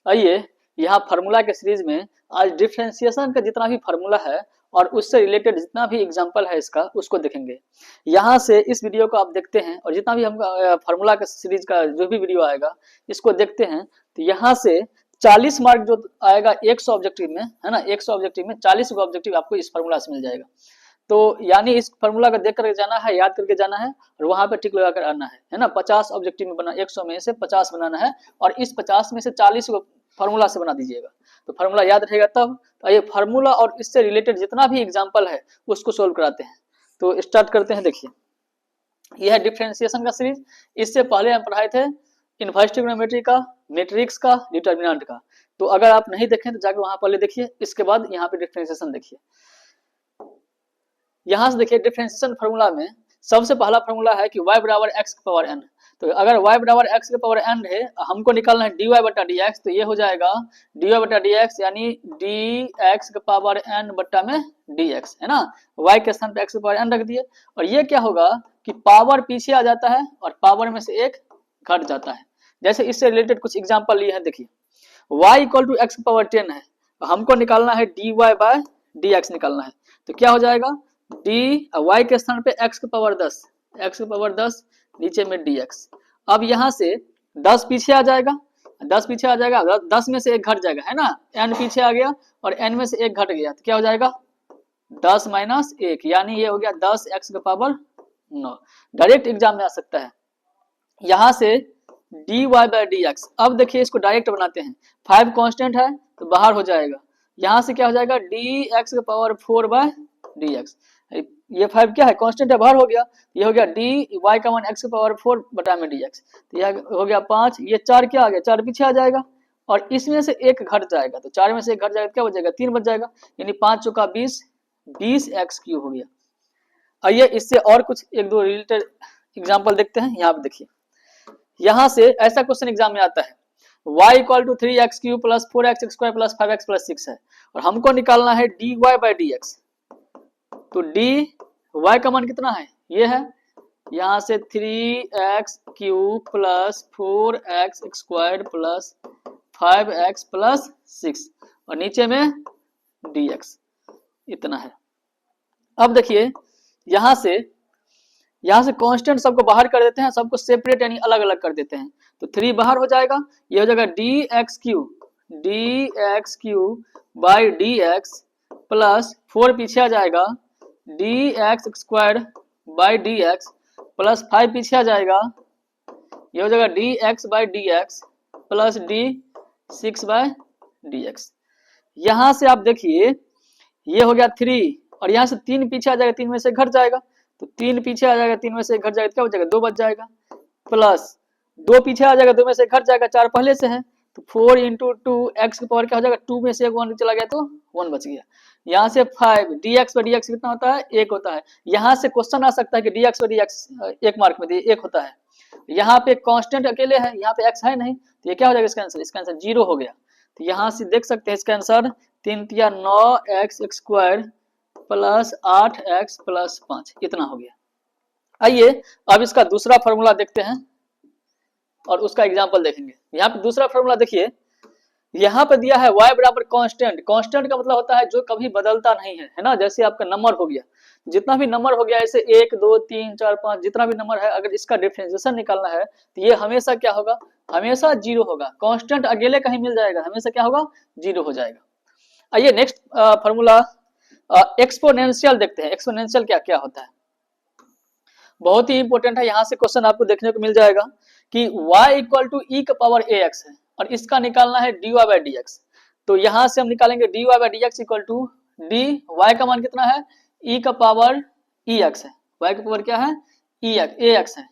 आइए यहाँ फार्मूला के सीरीज में आज डिफरेंशिएशन का जितना भी फार्मूला है और उससे रिलेटेड जितना भी एग्जांपल है इसका उसको देखेंगे। यहाँ से इस वीडियो को आप देखते हैं और जितना भी हम फार्मूला का सीरीज का जो भी वीडियो आएगा इसको देखते हैं तो यहाँ से 40 मार्क जो आएगा 100 ऑब्जेक्टिव में, है ना, 100 ऑब्जेक्टिव में 40 को ऑब्जेक्टिव आपको इस फार्मूला से मिल जाएगा। तो यानी इस फार्मूला को देख करके जाना है, याद करके जाना है और वहां पे टिक लगा कर आना है ना। 50 ऑब्जेक्टिव में बना 100 में से 50 बनाना है और इस 50 में से 40 को फार्मूला से बना दीजिएगा तो फार्मूला याद रहेगा तब। तो ये फार्मूला और इससे रिलेटेड जितना भी एग्जाम्पल है उसको सोल्व कराते हैं। तो स्टार्ट करते हैं। देखिए यह है डिफरेंशिएशन का सीरीज। इससे पहले हम पढ़ाए थे इनवर्स ट्रिग्नोमेट्री का, मैट्रिक्स का, डिटर्मिनेंट का। तो अगर आप नहीं देखें तो जाकर वहां पहले देखिए, इसके बाद यहाँ पे डिफरेंशिएशन देखिए। यहाँ से देखिए डिफरेंशिएशन फार्मूला में सबसे पहला फार्मूला है कि y बराबर x की पावर n। तो अगर y बराबर x की पावर n है, हमको निकालना है dy बटा dx, तो ये हो जाएगा dy बटा dx यानी dx की पावर n बटा में dx, है ना। y के स्थान पे x की पावर n रख दिए और ये क्या होगा कि पावर पीछे आ जाता है और पावर में से एक घट जाता है। जैसे इससे रिलेटेड कुछ एग्जाम्पल लिए हैं। देखिए y इक्वल टू x की पावर 10 है, तो हमको निकालना है dy बाय dx निकालना है। तो क्या हो जाएगा d y के स्थान पे x की पावर 10, x की पावर 10 नीचे में dx। अब यहाँ से 10 पीछे आ जाएगा, 10 पीछे आ जाएगा, 10 में से एक घट जाएगा, है ना। n पीछे आ गया और n में से एक घट गया तो क्या हो जाएगा 10 माइनस 1, यानी ये हो गया 10 x की पावर 9। डायरेक्ट एग्जाम में आ सकता है। यहाँ से dy बाय dx। अब देखिए इसको डायरेक्ट बनाते हैं, 5 कांस्टेंट है तो बाहर हो जाएगा। यहाँ से क्या हो जाएगा dx की पावर 4 बाय dx। ये 5 क्या है कांस्टेंट है, बाहर हो गया। ये हो गया dy का मान x की पावर 4 बटा में dx। तो यह हो गया 5, ये 4 क्या आ गया 4 पीछे आ जाएगा और इसमें से एक घट जाएगा तो 4 में से एक घट जाएगा क्या बचेगा 3 बच जाएगा, यानी 5 चौका 20, 20x क्यूब हो गया। आइए इससे और कुछ एक दो रिलेटेड एग्जाम्पल देखते हैं। यहाँ पे देखिए, यहाँ से ऐसा क्वेश्चन एग्जाम में आता है y equal to 3x cube plus 4x square plus 5x plus 6 है और हमको निकालना है dy बाई dx। तो dy का मान कितना है, ये है, यहाँ से 3x cube plus 4x square plus 5x plus 6 और नीचे में dx इतना है। अब देखिए यहाँ से कांस्टेंट सबको बाहर कर देते हैं, सबको सेपरेट यानी अलग अलग कर देते हैं। तो 3 बाहर हो जाएगा, ये हो जाएगा dx cube by dx plus 4 पीछे आ जाएगा dx square by dx plus 5 पीछे आ जाएगा, ये हो जाएगा dx by dx plus d6 by dx। यहाँ से आप देखिए ये हो गया 3 और यहाँ से 3 पीछे आ जाएगा, 3 में से घट जाएगा तो 3 पीछे आ जाएगा, 3 में से घट जाएगा क्या हो जाएगा 2 बच जाएगा, प्लस 2 पीछे आ जाएगा, 2 में से घट जाएगा, 4 पहले से है तो 4 इंटू 2 x की पावर क्या हो जाएगा 2 में से 1 चला गया तो 1 बच गया। यहाँ से 5 dx बाई dx कितना होता है 1 होता है। यहाँ से क्वेश्चन आ सकता है कि dx बाई dx 1 मार्क में दिए 1 होता है। यहाँ पे कांस्टेंट अकेले है, यहाँ पे x है नहीं तो ये क्या हो जाएगा इसका आंसर 0 हो गया। तो यहाँ से देख सकते हैं इसका आंसर 3 तिया 9x square plus 8x plus 5 इतना हो गया। आइए अब इसका दूसरा फॉर्मूला देखते हैं और उसका एग्जांपल देखेंगे। यहाँ पे दूसरा फॉर्मूला देखिए, यहाँ पे दिया है y बराबर कांस्टेंट। कांस्टेंट का मतलब होता है जो कभी बदलता नहीं है ना। जैसे आपका नंबर हो गया, जितना भी नंबर हो गया ऐसे 1 2 3 4 5 जितना भी नंबर है, अगर इसका डिफरेंशिएशन निकालना है तो ये हमेशा क्या होगा, हमेशा 0 होगा। कांस्टेंट अकेले कहीं मिल जाएगा, हमेशा क्या होगा 0 हो जाएगा। आइए नेक्स्ट फॉर्मूला एक्सपोनेंशियल देखते हैं। एक्सपोनेंशियल क्या क्या होता है, बहुत ही इंपॉर्टेंट है। यहाँ से क्वेश्चन आपको देखने को मिल जाएगा कि y इक्वल टू e का पावर ax है और इसका निकालना है dy बाई dx। तो यहाँ से हम निकालेंगे dy by dx equal to dy का मान कितना है e का पावर ex है, y का पावर क्या है ax है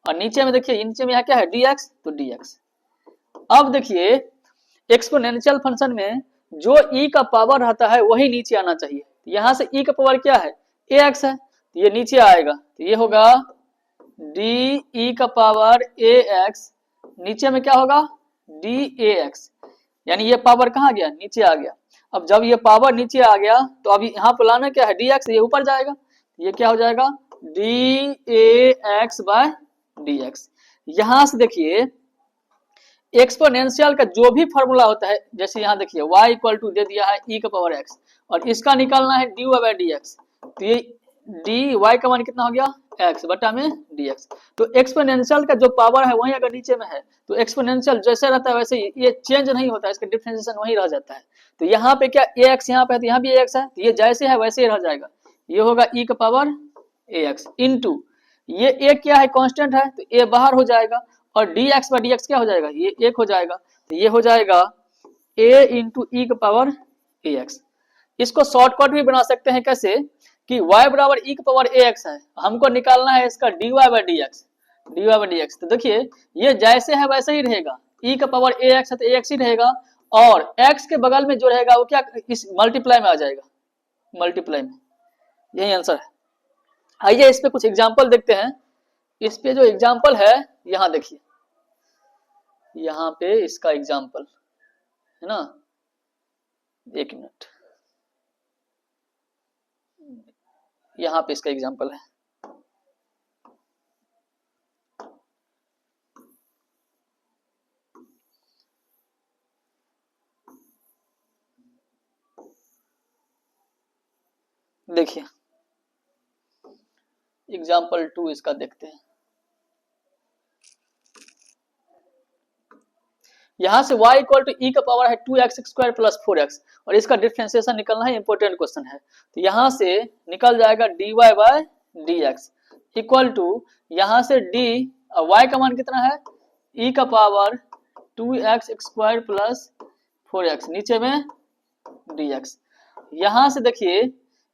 और नीचे में देखिए नीचे में यहाँ क्या है dx तो dx। अब देखिए एक्सपोनेंशियल फंक्शन में जो e का पावर रहता है वही नीचे आना चाहिए। यहाँ से e का पावर क्या है ax है तो ये नीचे आएगा तो ये होगा डी का पावर ax, नीचे में क्या होगा dax, यानी ये पावर कहाँ गया नीचे आ गया। अब जब ये पावर नीचे आ गया तो अभी यहाँ पर लाना क्या है dx, ये ऊपर जाएगा, ये क्या हो जाएगा dax बाय dx। यहाँ से देखिए एक्सपोनेंशियल का जो भी फॉर्मूला होता है, जैसे यहाँ देखिए y इक्वल टू दे दिया है e का पावर x, और इसका निकालना है dy बाई डी एक्स, तो ये dy का मान कितना हो गया x बटा में dx। तो एक्सपोनेंशियल का जो पावर है वही अगर नीचे में है तो एक्सपोनेंशियल जैसे रहता है वैसे ही ये चेंज नहीं होता है, इसका डिफरेंशिएशन वही रह जाता है। तो यहाँ पे क्या ax यहाँ पे है तो यहाँ भी ax है, तो ये जैसे है वैसे ही रह जाएगा, ये होगा e का पावर ax इंटू ये एक क्या है कांस्टेंट है तो a बाहर हो जाएगा, और dx बाई dx क्या हो जाएगा ये एक हो जाएगा, तो ये हो जाएगा a इंटू ई का पावर ax। इसको शॉर्टकट भी बना सकते हैं कैसे कि y बराबर e का पावर ax है, हमको निकालना है इसका dy by dx, dy by dx। तो देखिए ये जैसे है वैसे ही रहेगा, e का पावर ax है तो ax ही रहेगा, और x के बगल में जो रहेगा वो क्या इस मल्टीप्लाई में आ जाएगा, मल्टीप्लाई में, यही आंसर है। आइए इस पे कुछ एग्जांपल देखते हैं। इस पे जो एग्जांपल है यहाँ देखिए, यहाँ पे इसका एग्जांपल है ना, एक मिनट, यहाँ पे इसका एग्जांपल है। देखिए एग्जांपल 2 इसका देखते हैं। यहां से y इक्वल टू ई का पावर है 2x स्क्वायर प्लस 4x, और इसका डिफरेंशिएशन निकलना है, इंपॉर्टेंट क्वेश्चन है। तो यहां से निकल जाएगा dy by dx equal to यहां से d और y का मान कितना है e का power 2x square plus 4x, नीचे में dx। यहां से देखिए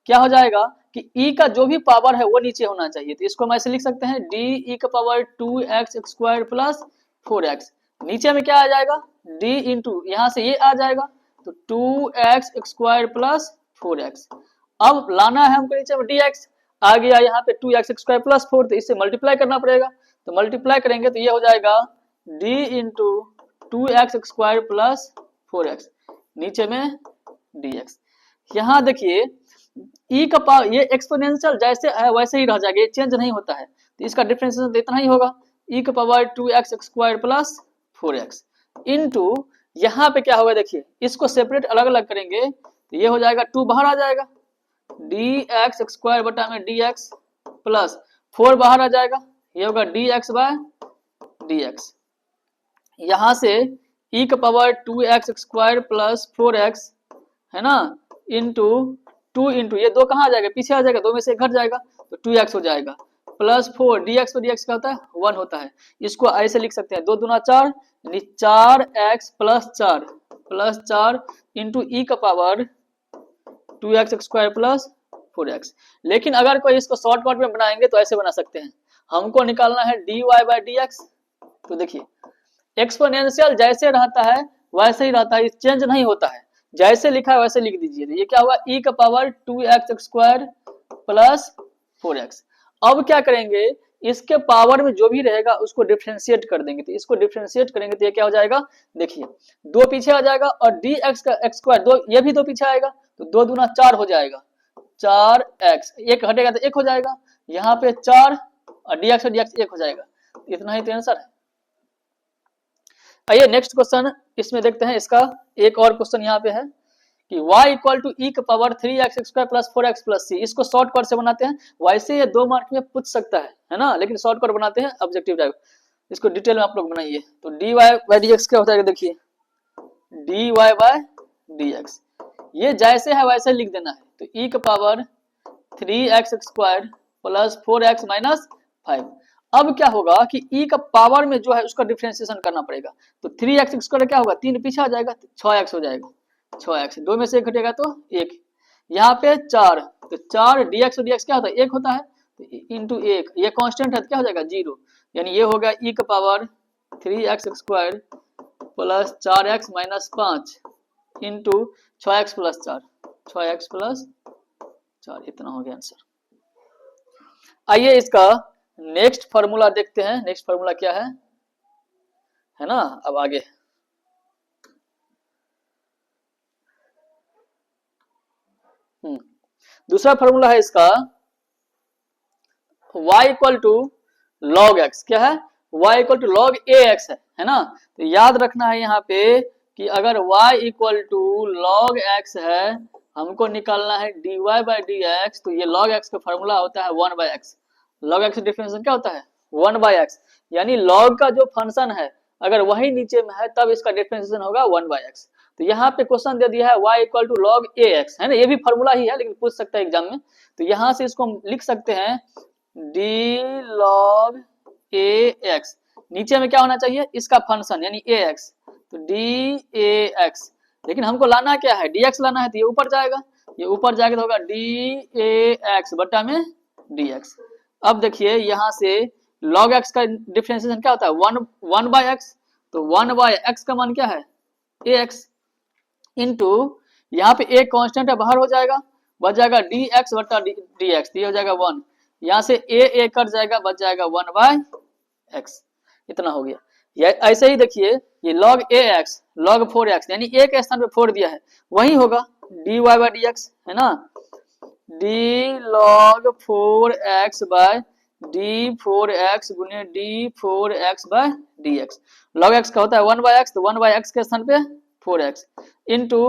क्या हो जाएगा कि e का जो भी पावर है वो नीचे होना चाहिए, तो इसको हम ऐसे लिख सकते हैं d e का power 2x square plus 4x, नीचे में क्या आ जाएगा d इंटू यहाँ से ये आ जाएगा तो 2x स्क्वायर प्लस 4x। अब लाना है हमको नीचे में dx, आ गया यहाँ पे 2x स्क्वायर प्लस 4, तो इससे मल्टीप्लाई करना पड़ेगा, तो मल्टीप्लाई करेंगे तो ये हो जाएगा d into 2x square plus 4x, नीचे में dx। यहाँ देखिए e का पावर ये एक्सपोनेंशियल जैसे है वैसे ही रह जाएगा, ये चेंज नहीं होता है, तो इसका डिफरेंशिएशन इतना ही होगा e का power 2x square plus 4x into यहाँ पे क्या होगा देखिए इसको सेपरेट अलग अलग करेंगे तो ये हो जाएगा 2 बाहर आ जाएगा, dx स्क्वायर बटा में dx प्लस 4 बाहर आ जाएगा, ये होगा dx बाय dx। यहाँ से e का power 2x square plus 4x है ना इंटू 2 इंटू ये 2 कहाँ आ जाएगा पीछे आ जाएगा, 2 में से 1 घट जाएगा तो 2x हो जाएगा प्लस 4 dx पर dx क्या होता है 1 होता है, इसको ऐसे लिख सकते हैं 2 दूना 4 यानी 4x प्लस 4 इंटू ई का power 2x square plus 4x। लेकिन अगर कोई इसको शॉर्टकट में बनाएंगे तो ऐसे बना सकते हैं, हमको निकालना है dy बाई dx। तो देखिए एक्सपोनेंशियल जैसे रहता है वैसे ही रहता है, चेंज नहीं होता है, जैसे लिखा है वैसे लिख दीजिए, तो ये क्या होगा e का power 2x square plus 4x। अब क्या करेंगे इसके पावर में जो भी रहेगा उसको डिफरेंशिएट कर देंगे, तो इसको डिफरेंशिएट करेंगे तो ये क्या हो जाएगा देखिए 2 पीछे आ जाएगा और dx का x स्क्वायर 2 ये भी 2 पीछे आएगा तो 2 दूना 4 हो जाएगा, 4x 1 हटेगा तो 1 हो जाएगा, यहाँ पे 4 और dx और dx 1 हो जाएगा, इतना ही तो आंसर है। आइए नेक्स्ट क्वेश्चन इसमें देखते हैं, इसका एक और क्वेश्चन यहाँ पे है कि y इक्वल टू ई का power 3x square plus 4x plus c, इसको शॉर्टकट से बनाते हैं, वैसे ये 2 मार्क में पूछ सकता है ना, लेकिन शॉर्टकट बनाते हैं ऑब्जेक्टिव टाइप, इसको डिटेल में आप लोग बनाइए। तो dy बाई dx क्या होता है देखिए dy बाई dx, ये जैसे है वैसे लिख देना है, तो e का power 3x square plus 4x minus 5। अब क्या होगा कि e का पावर में जो है उसका डिफरेंशिएशन करना पड़ेगा, तो 3x स्क्वायर क्या होगा 3 पीछे आ जाएगा तो 6x हो जाएगा, 6x 2 में से 1 घटेगा तो 1, यहाँ पे 4 तो 4 dx और dx क्या होता है 1 होता है तो इंटू 1 ये कांस्टेंट है तो क्या हो जाएगा 0, यानी ये हो गया e का power 3x square plus 4x minus 5 into 6x plus 4, 6x plus 4, इतना हो गया आंसर। आइए इसका नेक्स्ट फार्मूला देखते हैं, नेक्स्ट फार्मूला क्या है ना। अब आगे दूसरा फार्मूला है इसका y equal to log x, क्या है y equal to log a x है ना। तो याद रखना है यहाँ पे कि अगर y equal to log x है, हमको निकालना है dy बाई डी एक्स, तो ये log x का फॉर्मूला होता है 1 by x. log x differentiation क्या होता है 1 बाई एक्स, यानी log का जो फंक्शन है अगर वही नीचे में है तब इसका डिफरेंशिएशन होगा 1 बाई एक्स। तो यहाँ पे क्वेश्चन दे दिया है y equal to log a x, है ना, ये भी फॉर्मूला ही है लेकिन पूछ सकता है एग्जाम में। तो यहाँ से इसको हम लिख सकते हैं d log ए एक्स, नीचे में क्या होना चाहिए इसका फंक्शन यानी ए एक्स, तो डी ए एक्स, लेकिन हमको लाना क्या है डी एक्स लाना है, तो ये ऊपर जाएगा, ये ऊपर जाएगा तो होगा डी ए एक्स बटा में डी एक्स। अब देखिए यहाँ से log x का डिफरेंशिएशन क्या होता है 1 बाई एक्स, तो 1 बाई एक्स का मान क्या है ए एक्स, इंटू यहाँ पे एक कांस्टेंट है बाहर हो जाएगा, बच जाएगा डी एक्स बटा डी एक्स, ये हो जाएगा 1, यहाँ से ए कट जाएगा बच जाएगा 1 बाई एक्स, इतना हो गया। या ऐसे ही देखिए ये log ए एक्स log 4x, यानी ए के स्थान पे 4 दिया है वही होगा d y by d x, है ना, d log 4x by d 4x गुने d 4x by d x. log x का होता है 1 बाई एक्स, तो 1 बाई एक्स के स्थान पे 4x इंटू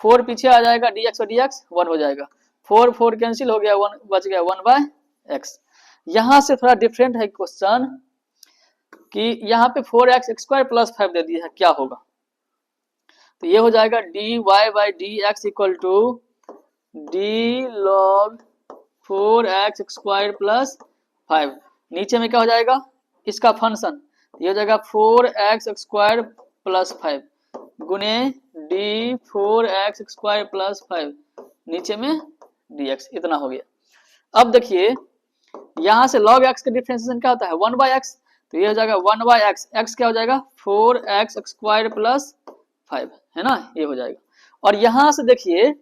4 पीछे आ जाएगा डी एक्स और डी एक्स 1 हो जाएगा, 4 कैंसिल हो गया 1 बच गया 1 बाई एक्स। यहाँ से थोड़ा डिफरेंट है क्वेश्चन कि यहाँ पे 4x स्क्वायर प्लस 5 दे दिया है, क्या होगा, तो ये हो जाएगा d y by d x equal to d log 4x square plus 5, नीचे में क्या हो जाएगा इसका फंक्शन, ये हो जाएगा 4x स्क्वायर प्लस 5 गुने डी 4x स्क्वायर प्लस 5, नीचे में dx, इतना हो गया। अब देखिए यहाँ से log x का डिफरेंशिएशन क्या होता है 1 बाई एक्स, तो ये हो जाएगा 1 बाई एक्स, x क्या हो जाएगा 4x स्क्वायर प्लस 5, है ना, ये हो जाएगा। और यहाँ से देखिए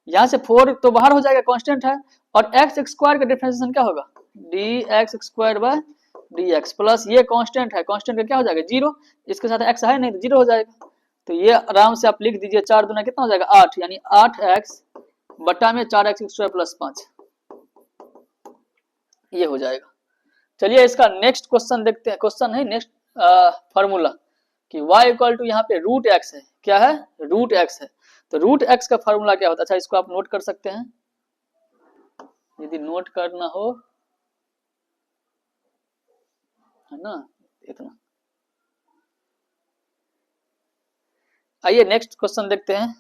यहाँ से 4 तो बाहर हो जाएगा कांस्टेंट है, और x स्क्वायर का डिफरेंशिएशन क्या होगा dx square by dx plus ये कांस्टेंट है, कांस्टेंट का क्या हो जाएगा 0, इसके साथ x है नहीं तो 0 हो जाएगा, तो ये आराम से आप लिख दीजिए 4 दूना कितना हो जाएगा 8, यानी 8x बटा में 4x स्क्वायर प्लस 5, ये हो जाएगा। चलिए इसका नेक्स्ट क्वेश्चन देखते हैं, क्वेश्चन है नेक्स्ट फार्मूला कि y इक्वल टू यहाँ पे रूट एक्स है, क्या है रूट एक्स है, तो रूट एक्स का फार्मूला क्या होता है, अच्छा इसको आप नोट कर सकते हैं यदि नोट करना हो, है ना, इतना। आइए नेक्स्ट क्वेश्चन देखते हैं।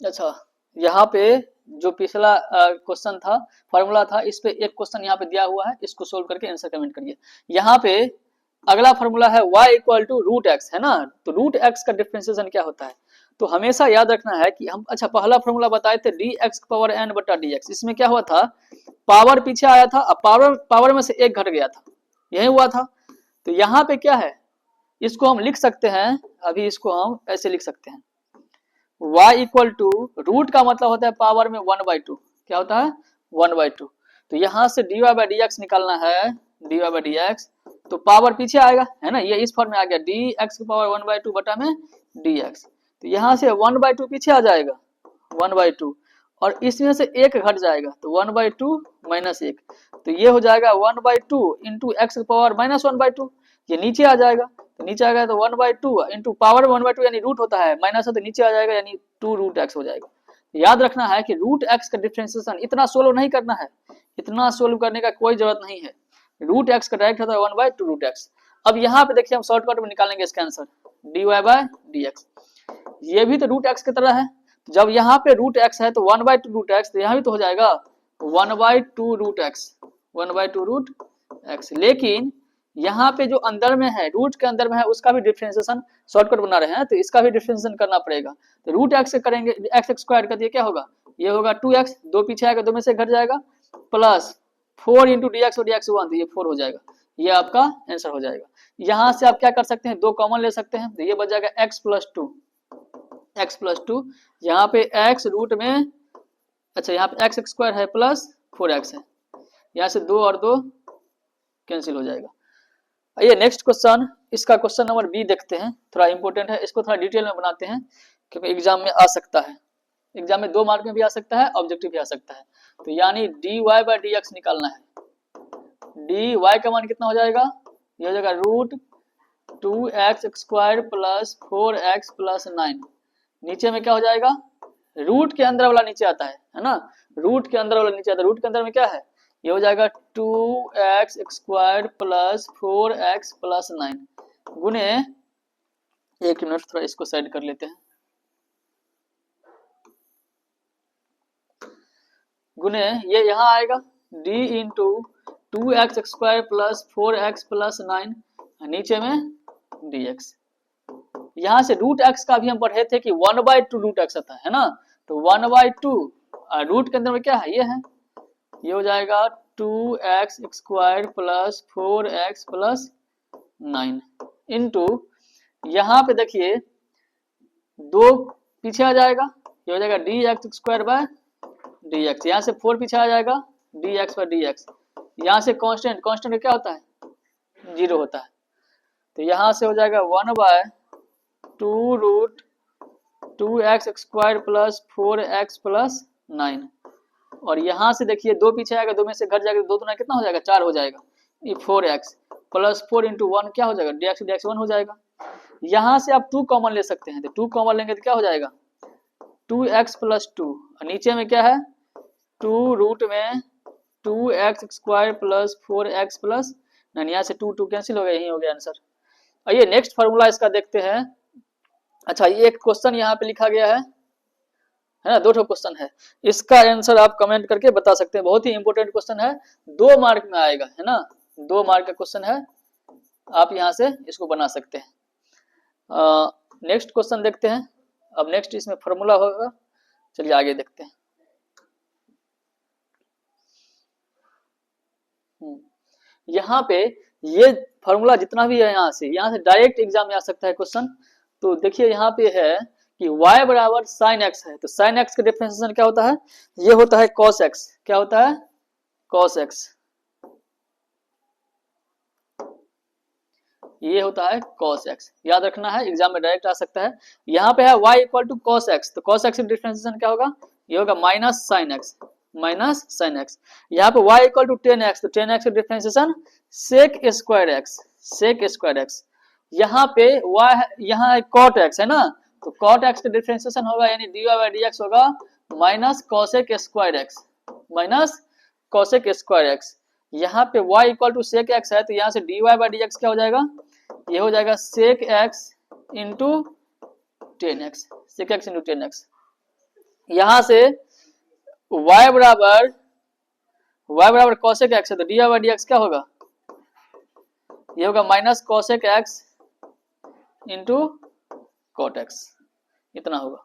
अच्छा यहाँ पे जो पिछला क्वेश्चन था फार्मूला था, इस पे एक क्वेश्चन यहाँ पे दिया हुआ है, इसको सोल्व करके आंसर कमेंट करिए। यहाँ पे अगला फार्मूला है y equal to root x, है ना, तो रूट एक्स का डिफरेंशिएशन क्या होता है, तो हमेशा याद रखना है कि हम, अच्छा पहला फार्मूला बताए थे डी एक्स पावर एन बटा डी एक्स, इसमें क्या हुआ था पावर पीछे आया था, अब पावर में से एक घट गया था, यही हुआ था। तो यहाँ पे क्या है, इसको हम लिख सकते हैं, अभी इसको हम ऐसे लिख सकते हैं y इक्वल टू रूट का मतलब होता है पावर में 1/2, क्या होता है 1/2, तो यहाँ से dy बाई डी एक्स निकालना है, dy बाई डी एक्स, तो पावर पीछे आएगा, है ना, ये इस फॉर्म में आ गया dx की पावर 1/2 बटा में dx, तो यहाँ से 1/2 पीछे आ जाएगा 1/2, और इसमें से एक घट जाएगा तो 1/2 माइनस 1, तो ये हो जाएगा 1/2 इंटू एक्स की पावर माइनस 1/2, ये नीचे आ जाएगा, तो नीचे आ गया तो 1/2 इंटू पावर 1/2 यानी रूट होता है, माइनस है तो नीचे आ जाएगा यानी 2 रूट एक्स हो जाएगा। याद रखना है कि रूट एक्स का डिफरेंशिएशन इतना सोल्व नहीं करना है, इतना सोल्व करने का कोई जरूरत नहीं है, रूट एक्स का डायरेक्ट होता है 1/2 रूट एक्स। अब यहाँ पे देखिए हम शॉर्टकट में निकालेंगे इसका आंसर dy बाय dx, ये भी तो रूट एक्स की तरह है, जब यहाँ पे रूट एक्स है तो 1/2 रूट एक्स, तो यहाँ भी तो हो जाएगा 1/2 रूट एक्स, 1/2 रूट एक्स, लेकिन यहाँ पे जो अंदर में है रूट के अंदर में है उसका भी डिफरेंशिएशन शॉर्टकट बना रहे हैं, तो इसका भी डिफरेंशिएशन करना पड़ेगा, तो रूट एक्स से करेंगे एक्स स्क्वायर कर दिए क्या होगा, ये होगा 2x, 2 पीछे आएगा 2 में से घट जाएगा, प्लस 4 इंटू डी एक्स और डी एक्स 1, तो ये 4 हो जाएगा, ये आपका आंसर हो जाएगा। यहाँ से आप क्या कर सकते हैं 2 कॉमन ले सकते हैं, तो ये बच जाएगा x प्लस 2, यहाँ पे x रूट में, अच्छा यहाँ पे x स्क्वायर है प्लस 4x है, यहाँ से 2 और 2 कैंसिल हो जाएगा, आइए नेक्स्ट क्वेश्चन, इसका क्वेश्चन नंबर बी देखते हैं, थोड़ा इंपॉर्टेंट है, इसको थोड़ा डिटेल में बनाते हैं क्योंकि एग्जाम में आ सकता है, एग्जाम में 2 मार्क में भी आ सकता है, ऑब्जेक्टिव भी आ सकता है। तो यानी dy बाई डी एक्स निकालना है। dy का मान कितना हो जाएगा, ये हो जाएगा root 2x² plus 4x plus 9। नीचे में क्या हो जाएगा, रूट के अंदर वाला नीचे आता है ना, रूट के अंदर वाला नीचे आता है, रूट के अंदर में क्या है, ये हो जाएगा 2x² प्लस 4x प्लस 9 गुने, एक मिनट थोड़ा इसको साइड कर लेते हैं, गुने ये यहाँ आएगा d into 2x² plus 4x plus 9, नीचे में dx। यहाँ से रूट एक्स का भी हम पढ़े थे कि 1/2 रूट एक्स आता है ना, तो 1/2 रूट के अंदर में क्या है, ये हो जाएगा 2x² plus 4x plus 9 into, यहाँ पे देखिए 2 पीछे आ जाएगा, ये हो जाएगा dx² बाय dx, यहाँ से 4 पीछे आ जाएगा dx बाय dx, यहाँ से कांस्टेंट, कांस्टेंट क्या होता है, 0 होता है, तो यहाँ से हो जाएगा 1/2 root 2x² plus 4x plus 9, और यहाँ से देखिए 2 पीछे आएगा, 2 में से घट जाएगा, 2 दूना कितना हो जाएगा, 4 हो जाएगा, ये 4x प्लस 4 इंटू 1 क्या हो जाएगा, dx 1 हो जाएगा। यहाँ से आप 2 कॉमन ले सकते हैं, तो 2 कॉमन लेंगे तो क्या हो जाएगा 2x प्लस 2, और नीचे में क्या है 2 रूट में 2x² प्लस 4x प्लस 9, यहाँ से 2 कैंसिल हो गया, यही हो गया आंसर। आइए नेक्स्ट फार्मूला इसका देखते हैं। अच्छा, ये एक क्वेश्चन यहाँ पे लिखा गया है ना, 2 क्वेश्चन है, इसका आंसर आप कमेंट करके बता सकते हैं, बहुत ही इंपॉर्टेंट क्वेश्चन है, 2 मार्क में आएगा, है ना, 2 मार्क का क्वेश्चन है, आप यहाँ से इसको बना सकते हैं। नेक्स्ट क्वेश्चन देखते हैं, अब नेक्स्ट इसमें फार्मूला होगा, चलिए आगे देखते हैं। यहाँ पे ये फार्मूला जितना भी है, यहाँ से डायरेक्ट एग्जाम में आ सकता है क्वेश्चन। तो देखिए यहाँ पे है कि y बराबर साइन एक्स है, तो साइन एक्स का डिफरेंशिएशन क्या होता है, ये होता है cos x, क्या होता है cos x, ये होता है cos x, याद रखना है, एग्जाम में डायरेक्ट आ सकता है। यहाँ पे है y equal to cos x, तो cos x का डिफरेंशिएशन क्या होगा, ये होगा minus sine x, minus sine x. यहाँ पे y इक्वल टू 10x, तो 10x का differentiation sec square x, sec square x. यहाँ पे y, यहाँ cot x है ना, तो cot x का डिफरेंशिएशन होगा, यानी dy बाई dx होगा minus cosec square x, minus cosec square x. यहाँ पे y equal to sec x है, तो यहाँ से dy बाई dx क्या हो जाएगा, ये हो जाएगा sec x into 10x, sec x into 10x। यहाँ से y बराबर cosec x है, तो dy बाई dx क्या होगा, ये होगा minus cosec x into cot x, इतना होगा।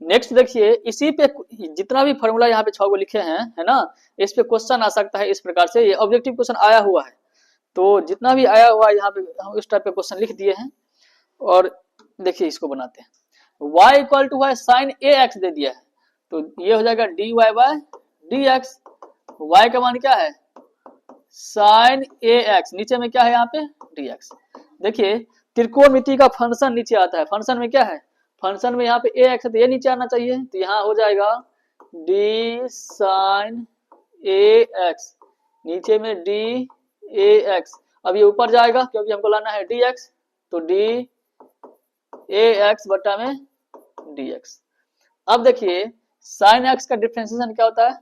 नेक्स्ट देखिए, इसी पे जितना भी फॉर्मूला यहाँ पे 6 को लिखे हैं, है ना, इस पे क्वेश्चन आ सकता है इस प्रकार से, ये ऑब्जेक्टिव क्वेश्चन आया हुआ है, तो जितना भी आया हुआ है यहाँ पे हम इस टाइप पे क्वेश्चन लिख दिए हैं। और देखिए इसको बनाते हैं, y इक्वल टू है साइन ए एक्स दे दिया है, तो ये हो जाएगा dy बाय dx, y का मान क्या है साइन ए एक्स, नीचे में क्या है यहाँ पे dx। देखिए त्रिकोणमिति का फंक्शन नीचे आता है, फंक्शन में क्या है, फंक्शन में यहाँ पे ए एक्स है, तो ये नीचे आना चाहिए, तो यहाँ हो जाएगा डी साइन ए एक्स, नीचे में डी ए एक्स, अब ये ऊपर जाएगा क्योंकि हमको लाना है डी एक्स, तो डी ए एक्स बटा में डी एक्स। अब देखिए साइन एक्स का डिफरेंशिएशन क्या होता है,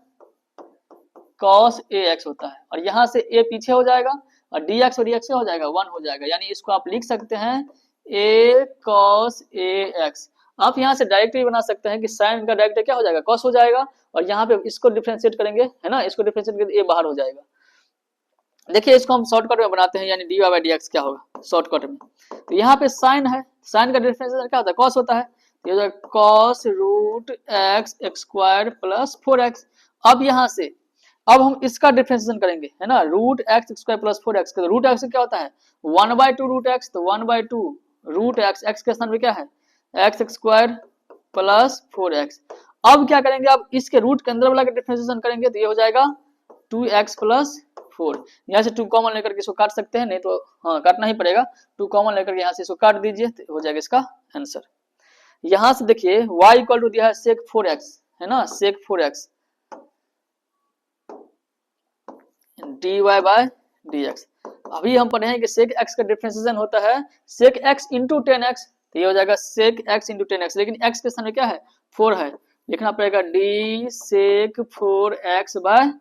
कॉस ए एक्स होता है, और यहाँ से ए पीछे हो जाएगा और डी एक्स और डी एक्स क्या हो जाएगा 1 हो जाएगा, यानी इसको आप लिख सकते हैं ए कॉस ए एक्स। आप यहाँ से डायरेक्ट भी बना सकते हैं कि साइन का डायरेक्ट क्या हो जाएगा कॉस हो जाएगा, और यहाँ पे इसको डिफरेंशिएट करेंगे, है ना, इसको डिफरेंशिएट करेंगे ए बाहर हो जाएगा। देखिए इसको हम शॉर्टकट में बनाते हैं, यानी d y by d x क्या होगा शॉर्टकट में, तो यहाँ पे साइन है, साइन का डिफरेंशिएशन क्या होता है कॉस होता है, ये हो जाएगा cos root x square plus 4x। अब यहाँ से अब हम इसका डिफरेंशिएशन करेंगे, है ना, root x square plus 4x, तो रूट एक्स क्या होता है 1/2 रूट एक्स, तो 1/2 रूट एक्स, एक्स के स्थान पे क्या है एक्स स्क्वायर प्लस 4x। अब क्या करेंगे, अब इसके रूट के अंदर वाला का डिफरेंशिएशन करेंगे, तो ये हो जाएगा 2x प्लस 4, यहाँ से 2 कॉमन लेकर के इसको काट सकते हैं, नहीं तो हाँ काटना ही पड़ेगा, 2 कॉमन लेकर के यहाँ से इसको काट दीजिए तो हो जाएगा इसका आंसर। यहाँ से देखिए y इक्वल टू दिया है sec 4x, है ना, sec 4x dy by dx। अभी हम पढ़े हैं कि sec x का डिफरेंशिएशन होता है sec x इंटू 10x, तो ये हो जाएगा sec x इंटू 10x, लेकिन x के स्थान में क्या है 4 है, लिखना पड़ेगा d sec 4x bye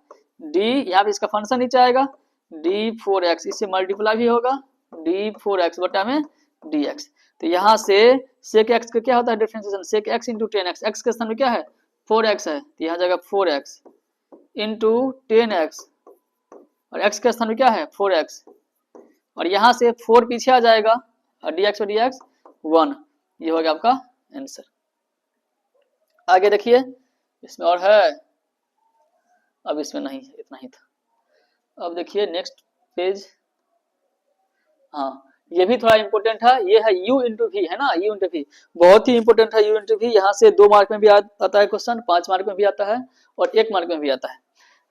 d, यहाँ पे इसका फंक्शन नीचे आएगा d 4x, इससे मल्टीप्लाई भी होगा d 4x बटा में dx। तो यहाँ से sec x का क्या होता है differentiation sec x into 10x, x के स्थान में क्या है 4x है, तो यहाँ जाएगा 4x इंटू 10x और x के स्थान में क्या है 4x, और यहाँ से 4 पीछे आ जाएगा और dx और dx 1, ये हो गया आपका आंसर। आगे देखिए इसमें और है, अब इसमें नहीं, इतना ही था। अब देखिए नेक्स्ट पेज, हाँ ये भी थोड़ा इंपॉर्टेंट है, ये है u इंटू वी, है ना, u इंटू वी बहुत ही इंपॉर्टेंट है। u इंटू वी यहाँ से 2 मार्क में भी आता है क्वेश्चन, 5 मार्क में भी आता है और 1 मार्क में भी आता है।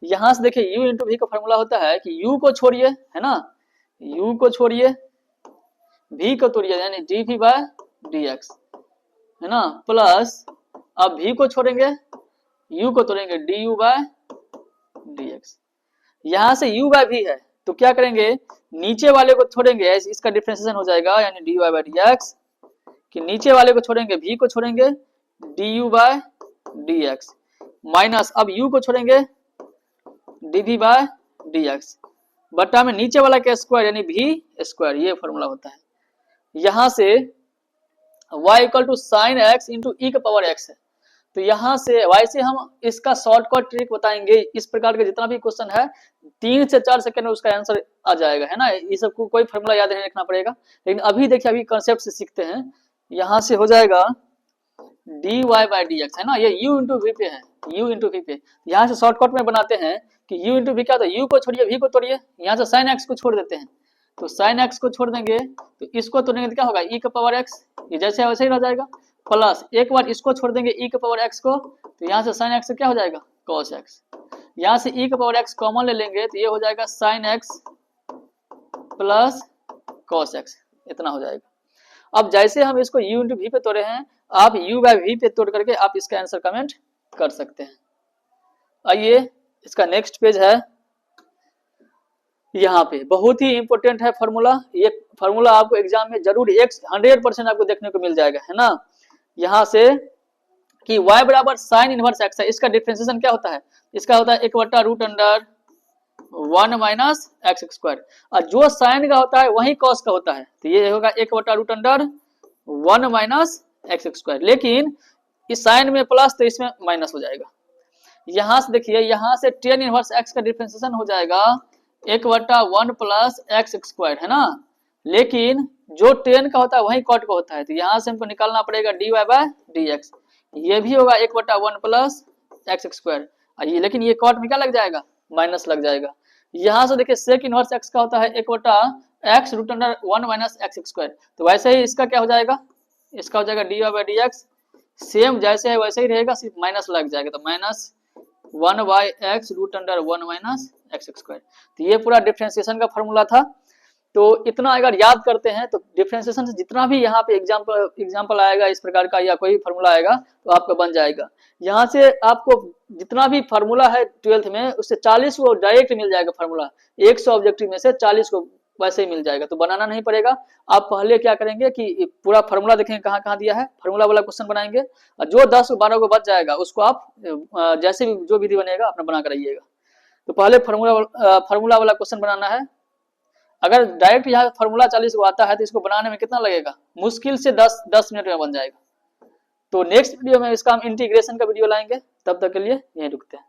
यहाँ से देखिए u इंटू वी का फॉर्मूला होता है कि u को छोड़िए, है ना, u को छोड़िए, v को तोड़िए यानी dv बाय dx, है ना, प्लस अब v को छोड़ेंगे u को तोड़ेंगे du बाय dx। यहाँ से u बाय v है तो क्या करेंगे, नीचे वाले को छोड़ेंगे, इसका डिफरेंशिएशन हो जाएगा यानी dy बाय dx, कि नीचे वाले को छोड़ेंगे v को छोड़ेंगे du बाय dx, माइनस अब u को छोड़ेंगे dv बाय dx बटा में नीचे वाला का स्क्वायर यानी v स्क्वायर, ये फॉर्मूला होता है। यहाँ से y equal to sine x into e का पावर x है, तो यहाँ से y से हम इसका शॉर्टकट ट्रिक बताएंगे। इस प्रकार के जितना भी क्वेश्चन है 3 से 4 सेकंड में उसका आंसर आ जाएगा, है ना, ये सब को कोई फॉर्मूला याद नहीं रखना पड़ेगा। लेकिन अभी देखिए अभी कंसेप्ट से सीखते हैं। यहाँ से हो जाएगा dy बाय dx, है ना, ये u इंटू वी पे है, u इंटू वी पे, यहाँ से शॉर्टकट में बनाते हैं कि u इंटू वी क्या होता है, u को छोड़िए v को तोड़िए, यहाँ से साइन x को छोड़ देते हैं, तो साइन x को छोड़ देंगे तो इसको तोड़ेंगे तो क्या होगा e का पावर x, ये जैसे वैसे ही रह जाएगा, प्लस एक बार इसको छोड़ देंगे e का पावर x को, तो यहाँ से साइन x क्या हो जाएगा cos x, यहाँ से e का पावर x कॉमन ले लेंगे तो ये हो जाएगा sine x plus cos x, इतना हो जाएगा। अब जैसे हम इसको u इंटू वी पे तोड़े हैं, आप u बाय v पे तोड़ करके आप इसका आंसर कमेंट कर सकते हैं। आइए इसका नेक्स्ट पेज है, यहाँ पे बहुत ही इंपॉर्टेंट है फार्मूला, ये फार्मूला आपको एग्जाम में जरूर 100% आपको देखने को मिल जाएगा, है ना। यहाँ से कि y बराबर साइन इनवर्स x है, इसका डिफरेंशिएशन क्या होता है, इसका होता है 1/√1 माइनस एक्स स्क्वायर, और जो साइन का होता है वही कॉस का होता है, तो ये होगा 1/√1 माइनस एक्स स्क्वायर, लेकिन इस साइन में प्लस तो इसमें माइनस हो जाएगा। यहाँ से देखिए यहाँ से टेन इनवर्स x का डिफरेंशिएशन हो जाएगा 1/1 प्लस एक्स स्क्वायर, है ना, लेकिन जो टेन का होता है वही कॉट का होता है, तो यहाँ से हमको निकालना पड़ेगा dy बाय dx, ये भी होगा 1/1 प्लस एक्स स्क्वायर, ये लेकिन ये कॉट में क्या लग जाएगा माइनस लग जाएगा। यहाँ से देखिए सेक इनवर्स x का होता है 1/x√1 माइनस एक्स स्क्वायर, तो वैसे ही इसका क्या हो जाएगा, इसका हो जाएगा dy बाय dx, सेम जैसे है वैसे ही रहेगा, सिर्फ माइनस लग जाएगा, तो minus 1/x√1 minus x square. तो ये पूरा डिफरेंशिएशन का फॉर्मूला था। तो इतना अगर याद करते हैं तो डिफरेंशिएशन से जितना भी यहाँ पे एग्जाम्पल आएगा इस प्रकार का या कोई फार्मूला आएगा तो आपका बन जाएगा। यहाँ से आपको जितना भी फार्मूला है 12th में उससे 40 को डायरेक्ट मिल जाएगा फार्मूला, 100 ऑब्जेक्टिव में से 40 को वैसे ही मिल जाएगा, तो बनाना नहीं पड़ेगा। आप पहले क्या करेंगे कि पूरा फार्मूला देखेंगे कहाँ कहाँ दिया है, फार्मूला वाला क्वेश्चन बनाएंगे, और जो 10-12 को बच जाएगा उसको आप जैसे भी जो विधि बनेगा अपना बना कर आइएगा। तो पहले फार्मूला वाला क्वेश्चन बनाना है। अगर डायरेक्ट यहाँ फार्मूला 40 को आता है तो इसको बनाने में कितना लगेगा, मुश्किल से 10 मिनट में बन जाएगा। तो नेक्स्ट वीडियो में इसका हम इंटीग्रेशन का वीडियो लाएंगे, तब तक के लिए यहीं रुकते हैं।